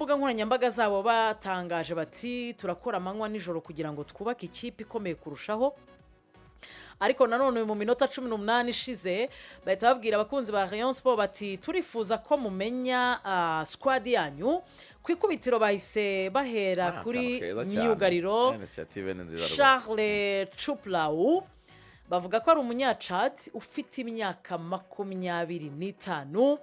mbuga nkoranyambaga zabo batangaje bati turakora amanywa nijoro kugira ngo twubake ikipe ikomeye kurushaho ariko nanone mu minota 18 ishize bahita babwira abakunzi ba Reyon Sport bati turifuza ko mumenya squad yanyu ku ikubitiro bahise bahera kuri myugariro Charles Chuplau bavuga ko ari umunyacad ufite imyaka 25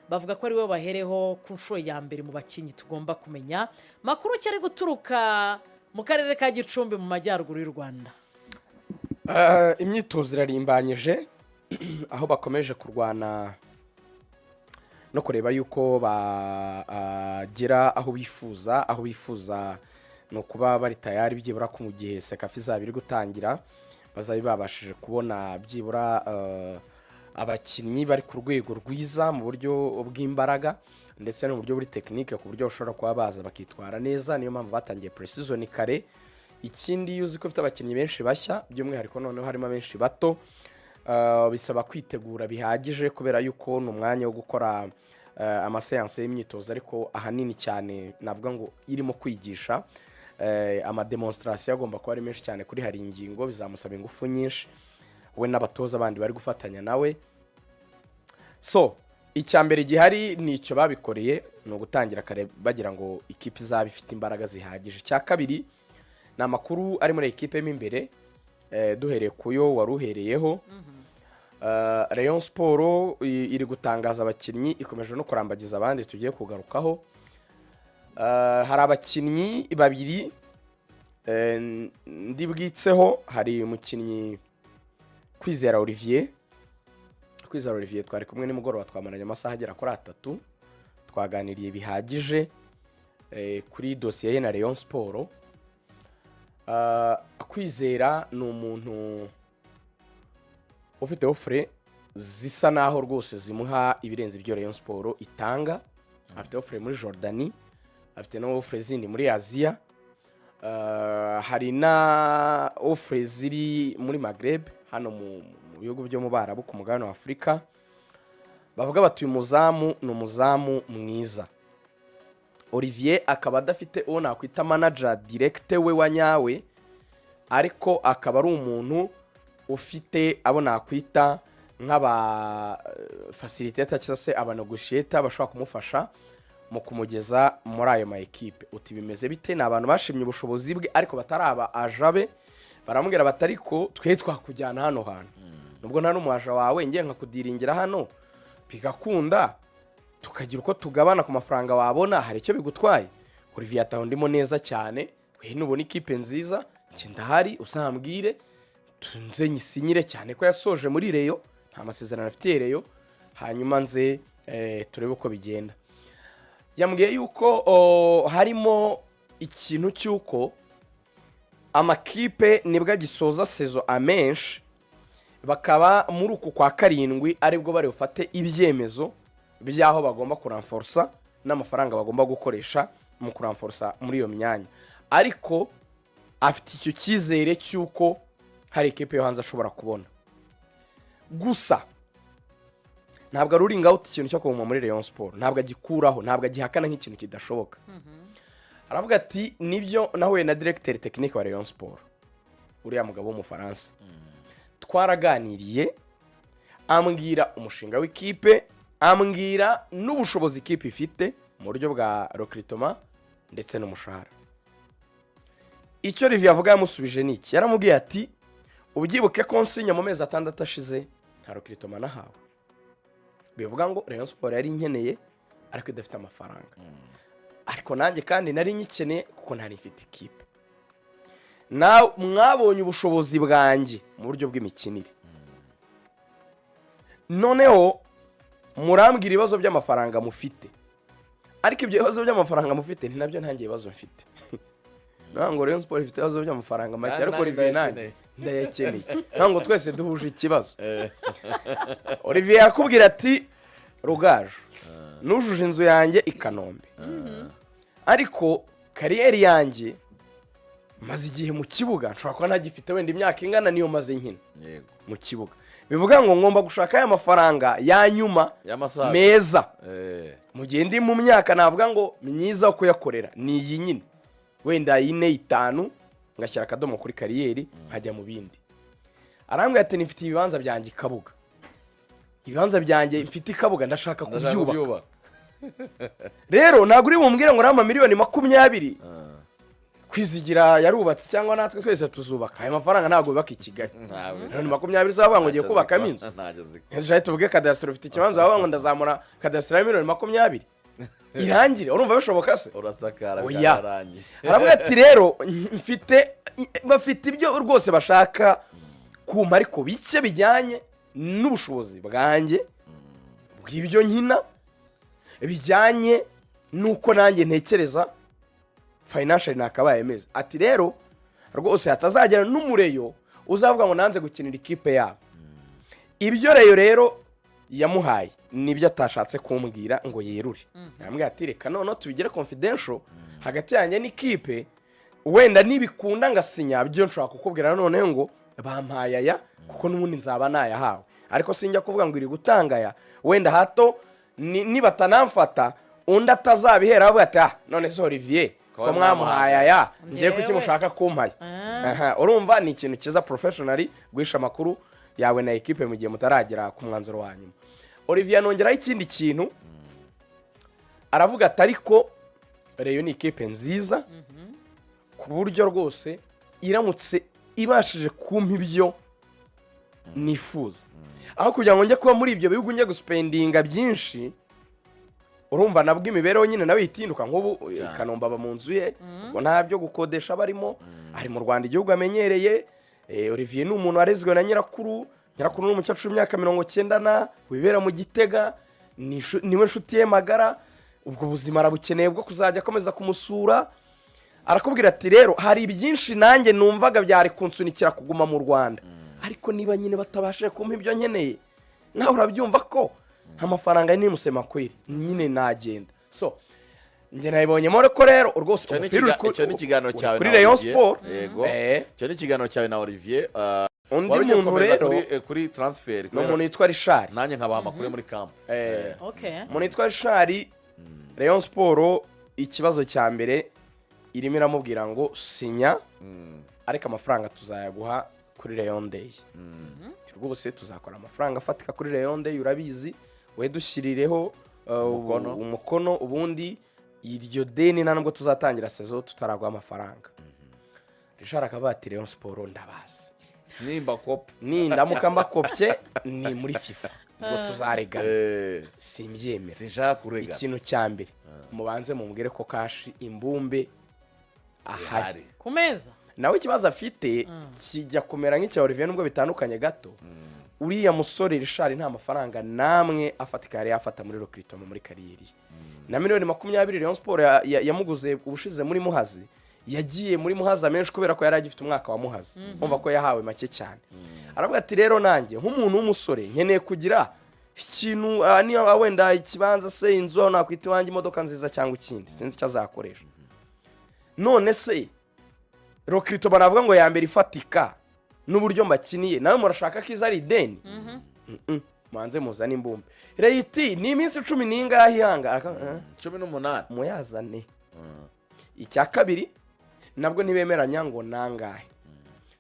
bavuga ko ari we bahereho ku nshuro ya mbere mu bakinyi tugomba kumenya makuru cyari guturuka mu karere ka Gicumbi mu majyaruguru y'u Rwanda. Imyitozo irarimbanyije aho bakomeje kurwana no kureba yuko bagera aho bifuza no kuba bari tayari byibura ku gihe sekafi zabiri gutangira bazabi babashije kubona byibura abakinnyi bari ku rwego rwiza mu buryo bw'imbaraga ndetse no mu buryo buri technique ku buryo ushobora kuba baza bakitwara neza niyo mpamvu batangiye pre-season kare. Ikindi yuzi ko ufite abakinnyi benshi bashya by'umwihariko noneho harimo benshi bato bisaba kwitegura bihagije kubera yuko ni umwanya wo gukora amaseanse y'imyitozo ariko ahanini cyane navuga ngo irimo kwigisha amademonstration agomba kuba ari menshi cyane kuri hari ingingo bizamusaba ingufu nyinshi we n'abatoza abandi bari gufatanya nawe. So icyambere gihari nicyo babikoreye no gutangira kare bagira ngo ikipe izaba ifite imbaraga zihagije. Cya kabiri na makuru ari muri ekipe imbere duhereye kuyo waruhereyeho Reyon Sport iri gutangaza abakinnyi ikomeje no kurambagiza abandi tugiye kugarukaho. Hari abakinnyi babiri ndibwitseho hari umukinnyi Kwizera Olivier twari kumwe nimugoroba twamaranye amasaha agera kuri 3 twaganiriye bihagije kuri dossier ye na Reyon Sport. Kwizera ni umuntu ufite offre zisa naho rwose zimuha ibirenze ibyo Reyon Sport itanga. Afite offre muri Jordanie, afite no offre zindi muri Asia, hari na offre ziri muri Maghreb hano mu bihugu byo mu Barabu ku mugabane wa Afrika. Bavuga bati uyu muzamu ni umuzamu mwiza. Olivier akaba adafite uwo nakwita manager direct we wanyawe ariko akaba ari umuntu ufite abo nakwita nk'aba facilitator cyangwa se aba negotiator bashobora kumufasha mu kumugeza muri ayo ma equipe. Uti bimeze bite na abantu bashimye ubushobozi bwe ariko bataraba ajabe baramubwira batariko twe twakujyana hano hantu nubwo nta n'umuaja wawe ngiye nkakudiringira hano bigakunda tukagira uko tugabana ku mafaranga wabona hari icyo bigutwaye. Olivier ataho ndimo neza cyane we nubona ikipe nziza ndahari usambwire tunze nyisinyire cyane ko yasoje muri Reyo nta masezerano afite Reyo hanyuma nze turebe uko bigenda. Yambwiye yuko harimo ikintu cyuko amakipe nibwo gisoza sezo amenshi bakaba muri uku kwa karindwi aribwo bari bufate ibyemezo byaho bagomba kuranforsa n'amafaranga bagomba gukoresha mu kuranforsa muri iyo myanya ariko afite icyo cyizere cyuko hari ikipe yo hanze ashobora kubona gusa ntabwo aruringa out ikintu cyo kuva muri Reyon Sport ntabwo agikuraho ntabwo agihakana nk'ikintu kidashoboka. Aravuga ati nibyo nahuye na directeur technique wa Reyon Sport uriya mugabo mu Faransa twaraganiriye ambwira umushinga w'ikipe ambwira n'ubushobozi ikipe ifite mu buryo bwa recruitment ndetse n'umushahara. Icyo Olivier avuga yamusubije niki yaramubwiye ati ubyibuke ko nsinya mu mezi 6 ashize nta recruitment nahawe bivuga ngo Reyon Sport yari nkeneye ariko idafite amafaranga ariko nanjye kandi nari nyikeneye kuko ntari mfite ikipe. Na mwabonye ubushobozi bwanjye mu buryo bw'imikinire noneho murambwira ibibazo by'amafaranga mufite ariko ibyo bibazo by'amafaranga mufite ni nabyo ntangiye ibibazo mfite. Nango Reyon Sport ifite ibibazo by'amafaranga make ariko Olivier nanjye ndayakeneye nango twese duhuje ikibazo. Olivier yakubwira ati Rugaju nujuje inzu yanjye i Kanombe ariko kariyeri yanjye maze igihe mu kibuga nshobora kuba ntagifite wenda imyaka ingana niyo maze nkina mu kibuga bivuga ngo ngomba gushaka aya mafaranga ya nyuma y'amasaha meza mu gihe ndi mu myaka navuga ngo myiza yo kuyakorera ni iyi nyine wenda ine itanu ngashyira akadomo kuri kariyeri nkajya mu bindi. Arambwira ati nifite ibibanza byanjye Kabuga, ibibanza byanjye mfite Kabuga ndashaka kubyubaka. Rero ntabwo uri bumbwire ngo rama miliyoni 20 kwizigira yarubatse cyangwa natwe twese tuzubaka aya mafaranga ntabwo bibaka i Kigali. Miliyoni 20 zavuga ngo ngiye kubaka inzu, ejo tuvuge kadasitro ufite ikibanza bavuga ngo ndazamura kadasitro ya miliyoni 20 irangire. Urumva bishoboka se? Urasakara byarangiye. Aravuga ati rero bafite ibyo rwose bashaka kuma ariko bice bijyanye n'ubushobozi bwanjye bw'ibyo nkina bijyanye nuko nanjye ntekereza financial nakabaye meza. Ati rero rwose hatazagera n'umureyo uzavuga ngo nanze gukinira ikipe yabo. Ibyo reyo rero yamuhaye nibyo atashatse kumbwira ngo yerure. Yambwiye ati reka none tubigire confidential hagati yanjye n'ikipe, wenda nibikunda ngasinya byo nshobora kukubwira none ngo bampaye aya kuko n'ubundi nzaba nayahawe, ariko sinjya kuvuga ngo iri gutangaya wenda hato nibatanamfata undi atazabihera avuga ati none se Olivier ko mwamuhaye aya ngiye kuki mushaka kumpaya. Urumva ni ikintu kiza professionally guhisha amakuru yawe na equipe mu gihe mutaragera ku mwanzuro wanyu. Olivier nongeraho ikindi kintu aravuga ati ariko Reyo ni equipe nziza ku buryo rwose iramutse ibashije kumpa ibyo nifuza, aho kugira ngo njye kuba muri ibyo bihugu njye guspendinga byinshi. Urumva nabwo imibereho nyine nawe itinduka nk'ubu Kanombe aba mu nzu ye ubwo nta byo gukodesha barimo, ari mu Rwanda igihugu amenyereye. Olivier ni umuntu warezwe na nyirakuru ni umukecuru w'imyaka 90 wibera mu Gitega, niwe nshuti ye magara. Ubwo buzima arabukeneye bwo kuzajya akomeza kumusura. Arakubwira ati rero hari byinshi nanjye numvaga byari kunsunikira kuguma mu Rwanda, ariko niba nyine batabashije kumpa ibyo nkeneye nawe urabyumva ko amafaranga ni musema kwiri nyine nagenda. So nge nayibonyemo ko rero rwose icyo ni ikiganiro cyawe kuri Reyon Sport. Yego icyo ni ikiganiro cyawe na Olivier. Undi muntu rero kuri transfer n'umuntu yitwa Richard, nanjye nkabaha amakuru muri camp. Umuntu yitwa Richard. Reyon Sport ikibazo cya mbere irimo iramubwira ngo sinya ariko amafaranga tuzayaguha kuri Reyon Day. Rwose tuzakora amafaranga afatika kuri Reyon Day, urabizi we dushyirireho umukono ubundi iryo deni ntabwo tuzatangira sezo tutaraguha amafaranga. Richard akavuga ati Reyon Sport ndabazi nindamuka mbakopye ni muri FIFA ngo tuzaregana simbyemera, sinshaka kurega. Ikintu cya mbere mubanze mumbwire ko kashi imbumbe ahari ku meza. Nawe ikibazo afite kijya kumera nk'icya Olivier nubwo bitandukanye gato. Uriya musore Richard nta mafaranga namwe afatika yari yafata muri Rokritomo muri kariyeri. Na miliyoni 20 Reyon Sport yamuguze ubushize muri Muhazi, yagiye muri Muhazi amenshi kubera ko yari agifite umwaka wa Muhazi. Umva ko yahawe make cyane. Aravuga ati rero nanjye nk'umuntu w'umusore nkeneye kugira ikintu niyo wenda ikibanza se inzu nakwita iwanjye imodoka nziza cyangwa ikindi sinzi icyo azakoresha. None se Rokrito baravuga ngo ya mbere ifatika n'uburyo mbakiniye nawe murashaka ko izari ideni. Manze muzana imbumbe Reyiti ni iminsi 10 n'ingahe ihanga 18 muyazane. Icya kabiri nabwo ntibemeranya ngo nangahe.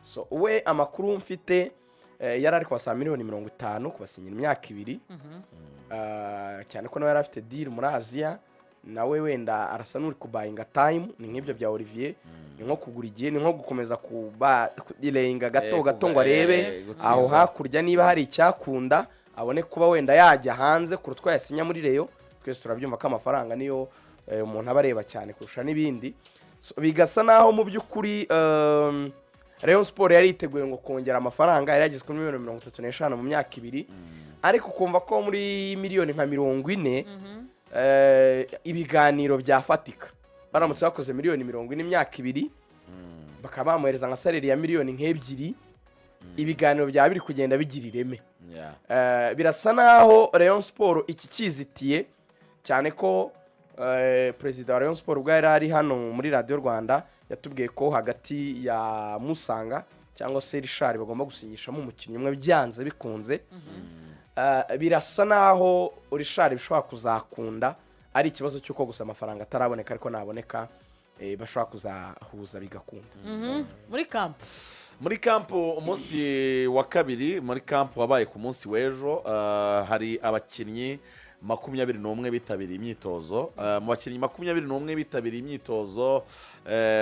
So we amakuru mfite yari ari kwasa miliyoni 50 kubasinyira imyaka 2 cyane ko nawe yari afite deal muri Aziya, nawe wenda arasa n'uri kubayinga time. Ni nk'ibyo bya Olivier, ni nko kugura igihe, ni nko gukomeza kuba delayinga gato ngo arebe aho hakurya niba hari icyakunda abone kuba wenda yajya hanze kurutwa yasinya muri Reyo. Twese turabyumva ko amafaranga niyo umuntu aba areba cyane kurusha n'ibindi. Bigasa naho mu by'ukuri Reyon Sport yari iteguye ngo kongera amafaranga, yari yagizwe kuri miliyoni 35 mu myaka 2, ariko kumva ko muri miliyoni nka 40 ibiganiro byafatika baramutse bakoze miliyoni 40 imyaka 2 bakaba bamuhereza nka salary ya miliyoni nk'ebyiri, ibiganiro bya biri kugenda bigira ireme. Birasa naho Reyon Sport iki kizitiye cyane ko Perezida wa Reyon Sport ubwo yari ari hano muri Radio Rwanda yatubwiye ko hagati ya Musanga cyangwa se rishari bagomba gusinyishamo umukinnyi umwe byanze bikunze. Birasa naho rishari bishobora kuzakunda, ari ikibazo cy'uko gusa amafaranga ataraboneka, ariko naboneka bashobora kuzahuza bigakunda. muri kampu umunsi wa kabiri, muri kampu wabaye ku munsi w'ejo, hari abakinnyi 21 bitabiriye imyitozo. Mu bakinnyi 21 bitabiriye imyitozo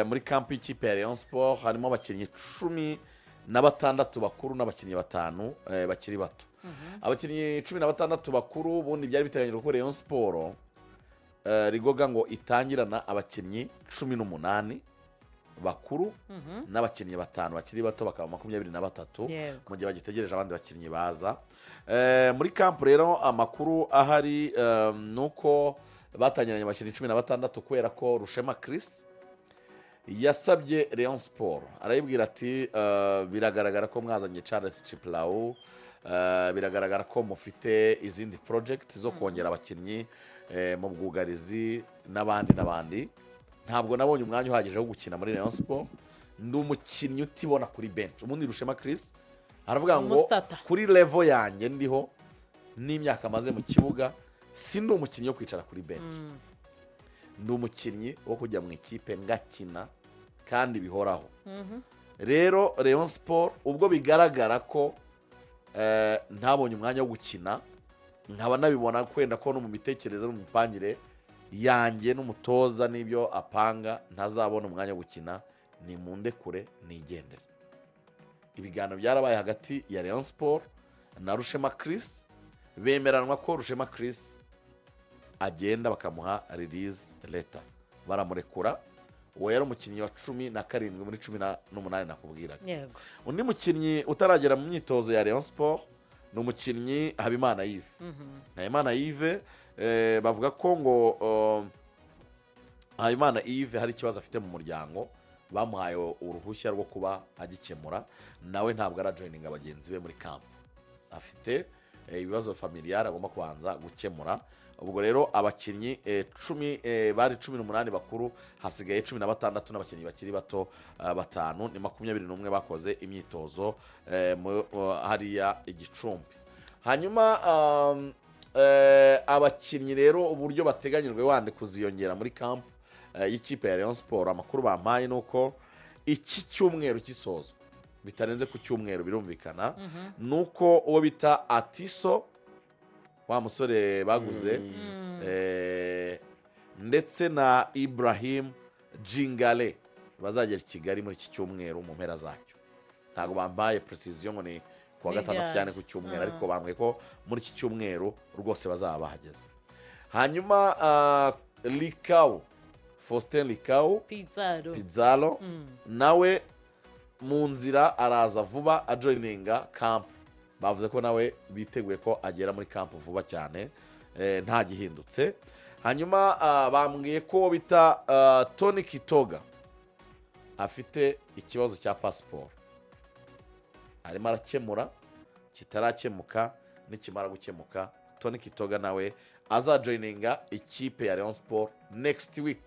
muri kampu y'ikipe ya Reyon Sport harimo abakinnyi 16 bakuru n'abakinnyi 5 bakiri bato. Abakinnyi 16 bakuru ubundi byari biteganyijwe ko Reyon Sport rigoga ngo itangirana abakinnyi 18 bakuru n'abakinnyi 5 bakiri bato, bakaba 23 mu gihe bagitegereje abandi bakinnyi baza. Muri kampu rero amakuru ahari nuko batangiranye abakinnyi 16 kubera ko Rushema Chris yasabye Reyon Sport, arayibwira ati biragaragara ko mwazanye Charles Chiplau, biragaragara ko mufite izindi project zo kongera abakinnyi mu bwugarizi n'abandi. Ntabwo nabonye umwanya uhagije wo gukina muri Reyon Sport, ndi umukinnyi utibona kuri bench. Ubundi Rushema Chris aravuga ngo kuri level yanjye ndiho n'imyaka maze mu kibuga, si ndi umukinnyi wo kwicara kuri bench, ndi umukinnyi wo kujya mu ikipe ngakina kandi bihoraho. Rero Reyon Sport ubwo bigaragara ko ntabonye umwanya wo gukina, nkaba nabibona kwenda ko no mu mitekerereze no mu mipangire yanjye n'umutoza n'ibyo apanga ntazabona umwanya wo gukina, ni mundekure nigendere. Ibiganiro byarabaye hagati ya Reyon Sport na Rushema Chris, bemeranwa ko Rushema Chris agenda bakamuha release letter, baramurekura. Uwo yari umukinnyi wa 17 muri 18 nakubwiraga. Undi mukinnyi utaragera mu myitozo ya Reyon Sport ni umukinnyi Habimana Yves. Habimana Yves bavuga ko ngo Habimana Yves hari ikibazo afite mu muryango, bamuhaye uruhushya rwo kuba agikemura, nawe ntabwo arajoininga abagenzi be muri camp, afite ibibazo familiar agomba kubanza gukemura. Ubwo rero abakinnyi 10 bari 18 bakuru, hasigaye 16 n'abakinnyi bakiri bato 5, ni 21 bakoze imyitozo hariya Igicumbi. Hanyuma abakinnyi rero uburyo bateganyijwe wande kuziyongera muri camp y'ikipe ya Reyon Sport, amakuru bampaye nuko iki cyumweru kisozwa bitarenze ku cyumweru, birumvikana nuko uwo bita Atiso, wa musore baguze, ndetse na Ibrahim Jingale bazagera i Kigali muri iki cyumweru mu mpera zacyo. Ntabwo bambaye precision ngo ni kuwa gatandatu cyane ku cyumweru, ariko bambwiye ko muri iki cyumweru rwose bazaba bahageze. Hanyuma Likau, Faustin Likau Pizzalo nawe mu nzira araza vuba ajoininga camp. Bavuze ko nawe biteguye ko agera muri camp vuba cyane nta gihindutse. Hanyuma bambwiye ko bita Tony Kitoga afite ikibazo cya passport, arimo arakemura, kitarakemuka, nikimara gukemuka Tony Kitoga nawe azajoininga ikipe ya Reyon Sport next week.